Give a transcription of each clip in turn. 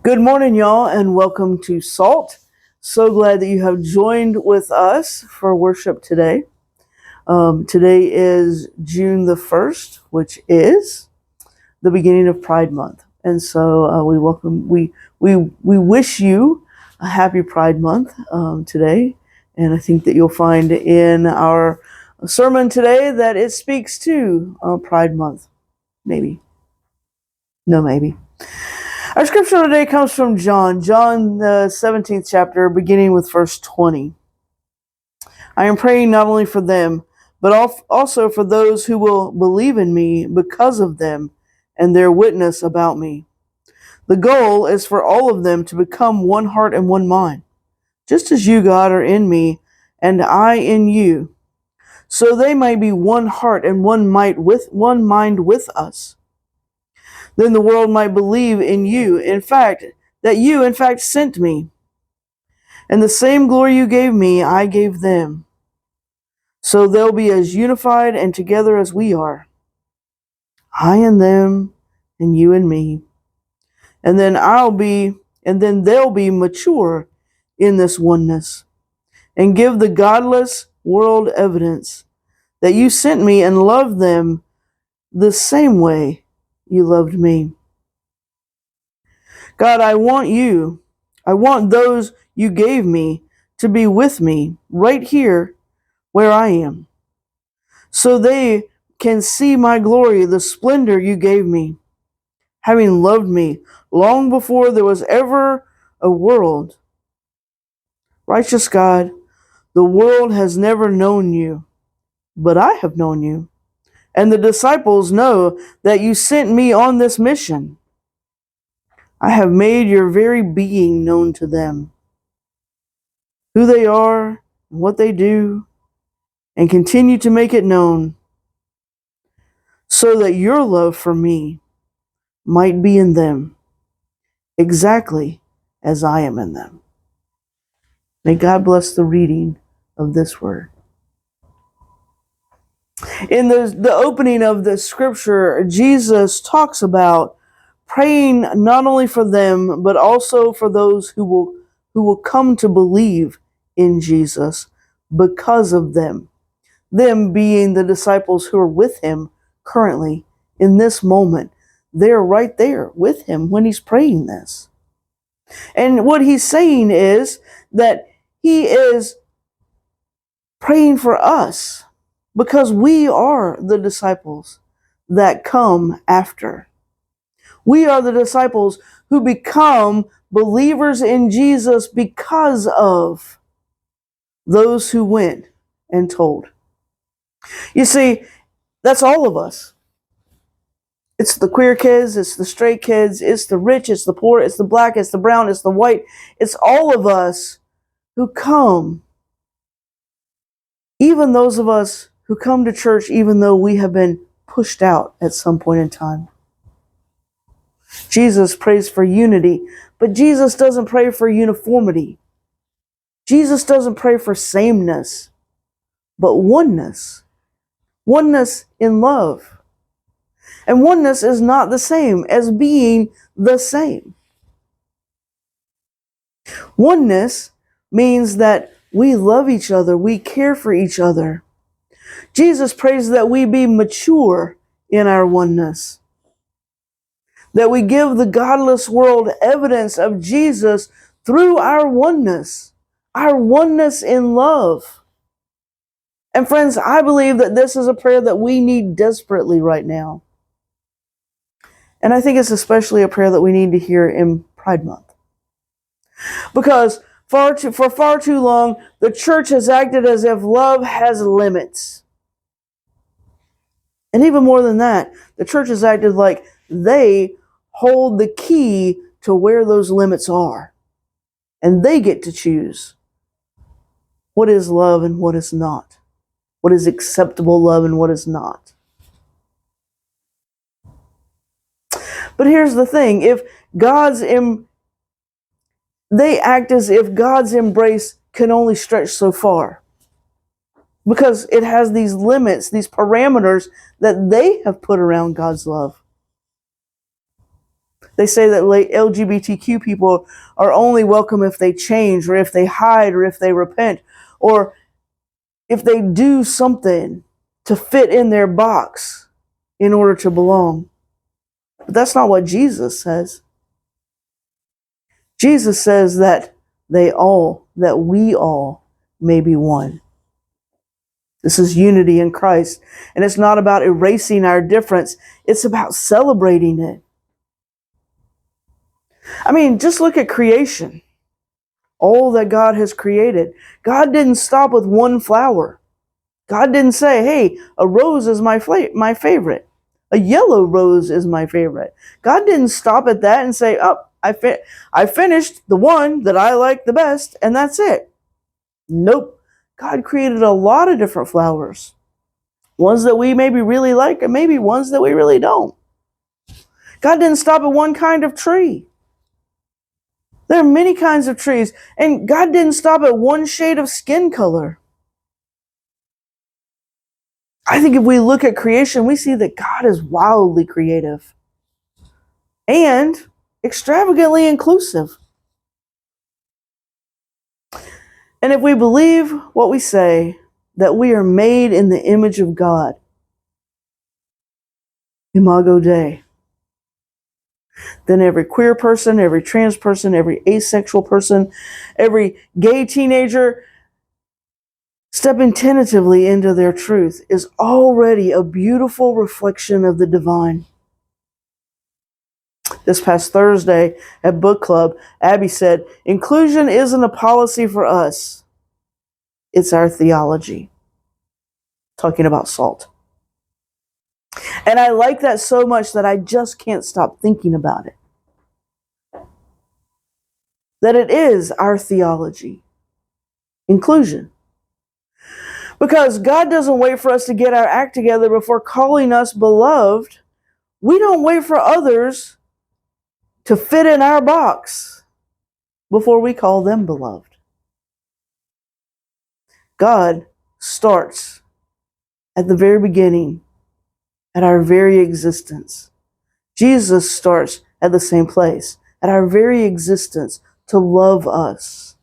Good morning, y'all, and welcome to SALT. So glad that you have joined with us for worship today. Today is June the 1st, which is the beginning of Pride Month. And so we wish you a happy Pride Month today. And I think that you'll find in our sermon today that it speaks to Pride Month. Maybe. No, maybe. Our scripture today comes from John the 17th chapter, beginning with verse 20. I am praying not only for them, but also for those who will believe in me because of them and their witness about me. The goal is for all of them to become one heart and one mind, just as you, God, are in me and I in you, so they may be one heart and one mind with us. Then the world might believe in you, that you in fact sent me. And the same glory you gave me, I gave them. So they'll be as unified and together as we are. I and them, and you and me. And then they'll be mature in this oneness, and give the godless world evidence that you sent me and loved them the same way you loved me. God, I want those you gave me to be with me right here where I am, so they can see my glory, the splendor you gave me, having loved me long before there was ever a world. Righteous God, the world has never known you, but I have known you, and the disciples know that you sent me on this mission. I have made your very being known to them, who they are and what they do, and continue to make it known, so that your love for me might be in them, exactly as I am in them. May God bless the reading of this word. In the opening of the scripture, Jesus talks about praying not only for them, but also for those who will come to believe in Jesus because of them. Them being the disciples who are with him currently in this moment. They're right there with him when he's praying this. And what he's saying is that he is praying for us because we are the disciples that come after. We are the disciples who become believers in Jesus because of those who went and told. You see, that's all of us. It's the queer kids, it's the straight kids, it's the rich, it's the poor, it's the black, it's the brown, it's the white. It's all of us who come. Even those of us who come to church even though we have been pushed out at some point in time. Jesus prays for unity, but Jesus doesn't pray for uniformity. Jesus doesn't pray for sameness, but oneness. Oneness in love. And oneness is not the same as being the same. Oneness means that we love each other, we care for each other. Jesus prays that we be mature in our oneness, that we give the godless world evidence of Jesus through our oneness in love. And friends, I believe that this is a prayer that we need desperately right now. And I think it's especially a prayer that we need to hear in Pride Month. Because for far too long, the church has acted as if love has limits. And even more than that, the church has acted like they hold the key to where those limits are. And they get to choose what is love and what is not. What is acceptable love and what is not. But here's the thing, they act as if God's embrace can only stretch so far. Because it has these limits, these parameters that they have put around God's love. They say that LGBTQ people are only welcome if they change, or if they hide, or if they repent, or if they do something to fit in their box in order to belong. But that's not what Jesus says. Jesus says that we all may be one. This is unity in Christ. And it's not about erasing our difference. It's about celebrating it. I mean, just look at creation. All that God has created. God didn't stop with one flower. God didn't say, hey, a rose is my favorite. A yellow rose is my favorite. God didn't stop at that and say, oh, I finished the one that I like the best, and that's it. Nope. God created a lot of different flowers. Ones that we maybe really like, and maybe ones that we really don't. God didn't stop at one kind of tree. There are many kinds of trees, and God didn't stop at one shade of skin color. I think if we look at creation, we see that God is wildly creative and extravagantly inclusive. And if we believe what we say, that we are made in the image of God, Imago Dei, then every queer person, every trans person, every asexual person, every gay teenager stepping tentatively into their truth is already a beautiful reflection of the divine. This past Thursday at book club, Abby said, inclusion isn't a policy for us. It's our theology. Talking about salt. And I like that so much that I just can't stop thinking about it. That it is our theology. Inclusion. Because God doesn't wait for us to get our act together before calling us beloved. We don't wait for others to fit in our box before we call them beloved. God starts at the very beginning, at our very existence. Jesus starts at the same place, at our very existence, to love us.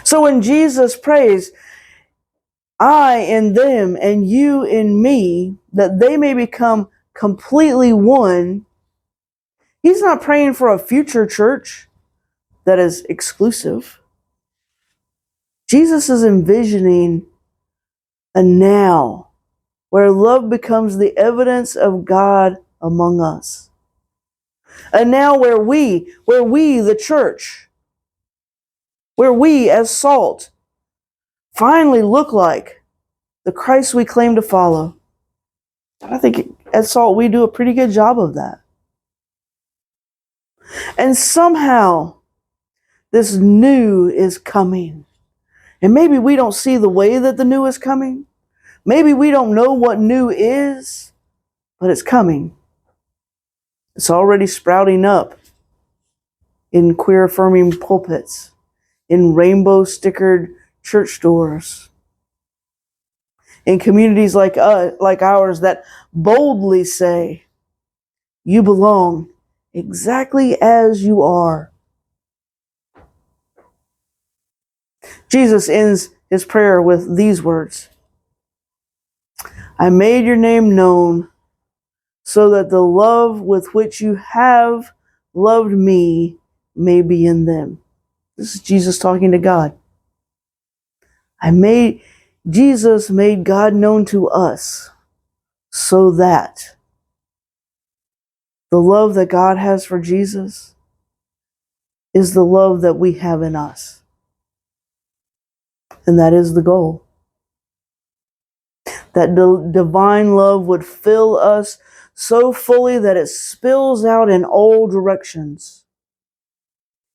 So when Jesus prays, I in them and you in me, that they may become completely one, he's not praying for a future church that is exclusive. Jesus is envisioning a now where love becomes the evidence of God among us. A now where we, the church, where we as salt finally look like the Christ we claim to follow. And I think at Salt we do a pretty good job of that. And somehow this new is coming. And maybe we don't see the way that the new is coming. Maybe we don't know what new is, but it's coming. It's already sprouting up in queer affirming pulpits, in rainbow stickered church doors, in communities like ours that boldly say, you belong exactly as you are. Jesus ends his prayer with these words, I made your name known so that the love with which you have loved me may be in them. This is Jesus talking to God. Jesus made God known to us so that the love that God has for Jesus is the love that we have in us. And that is the goal. That divine love would fill us so fully that it spills out in all directions.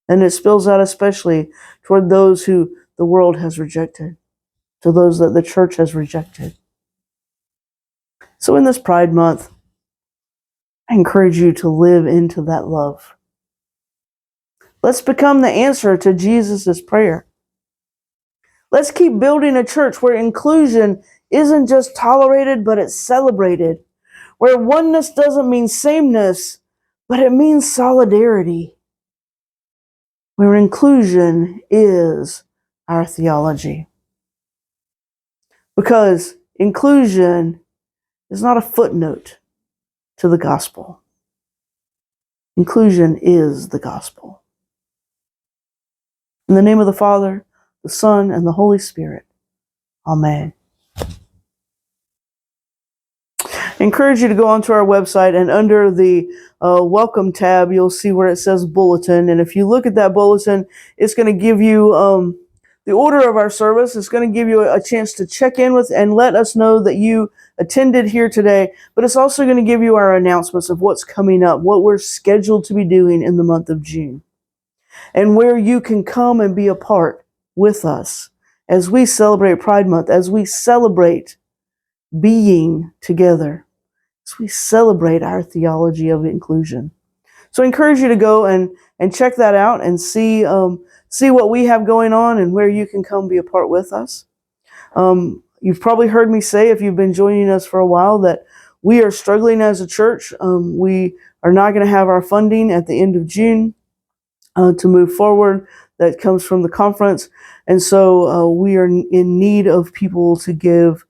And it spills out especially toward those who the world has rejected, to those that the church has rejected. So in this Pride Month, I encourage you to live into that love. Let's become the answer to Jesus' prayer. Let's keep building a church where inclusion isn't just tolerated, but it's celebrated. Where oneness doesn't mean sameness, but it means solidarity, where inclusion is our theology. Because inclusion is not a footnote to the gospel. Inclusion is the gospel. In the name of the Father, the Son, and the Holy Spirit. Amen. I encourage you to go onto our website, and under the welcome tab, you'll see where it says bulletin. And if you look at that bulletin, it's going to give you the order of our service. It's going to give you a chance to check in with and let us know that you attended here today. But it's also going to give you our announcements of what's coming up, what we're scheduled to be doing in the month of June, and where you can come and be a part with us as we celebrate Pride Month, as we celebrate being together, as we celebrate our theology of inclusion. So I encourage you to go and check that out and see what we have going on and where you can come be a part with us. You've probably heard me say, if you've been joining us for a while, that we are struggling as a church. We are not going to have our funding at the end of June to move forward. That comes from the conference. And so we are in need of people to give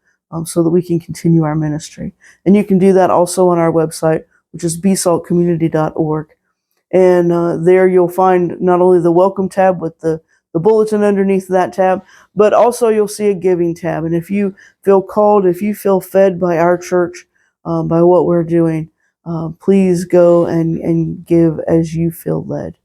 so that we can continue our ministry. And you can do that also on our website, which is bsaltcommunity.org. And there you'll find not only the welcome tab with the bulletin underneath that tab, but also you'll see a giving tab. And if you feel called, if you feel fed by our church, by what we're doing, please go and give as you feel led.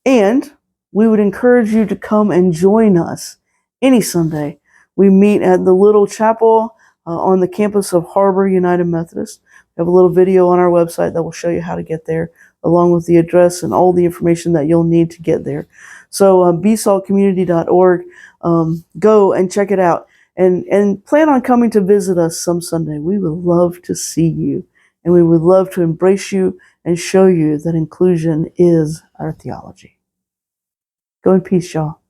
And we would encourage you to come and join us any Sunday. We meet at the Little Chapel on the campus of Harbor United Methodist. We have a little video on our website that will show you how to get there, along with the address and all the information that you'll need to get there. So bsaltcommunity.org, go and check it out. And plan on coming to visit us some Sunday. We would love to see you, and we would love to embrace you and show you that inclusion is our theology. Go in peace, y'all.